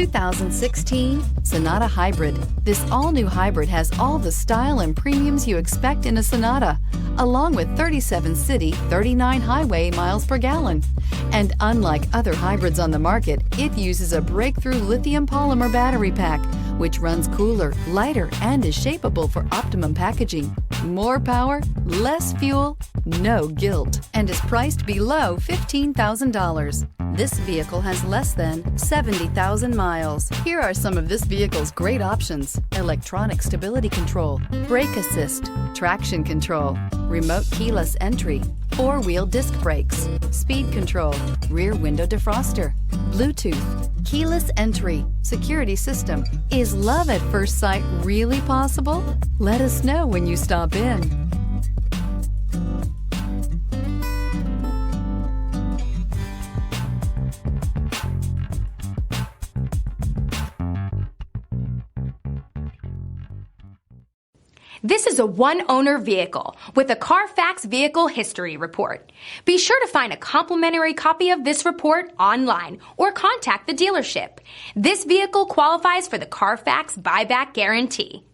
2016 Sonata Hybrid. This all-new hybrid has all the style and premiums you expect in a Sonata, along with 37 city, 39 highway miles per gallon. And unlike other hybrids on the market, it uses a breakthrough lithium polymer battery pack, which runs cooler, lighter, and is shapeable for optimum packaging. More power, less fuel, no guilt, and is priced below $15,000. This vehicle has less than 70,000 miles. Here are some of this vehicle's great options: electronic stability control, brake assist, traction control, remote keyless entry, four-wheel disc brakes, speed control, rear window defroster, Bluetooth, keyless entry, security system. Is love at first sight really possible? Let us know when you stop in. This is a one-owner vehicle with a Carfax Vehicle History Report. Be sure to find a complimentary copy of this report online or contact the dealership. This vehicle qualifies for the Carfax Buyback Guarantee.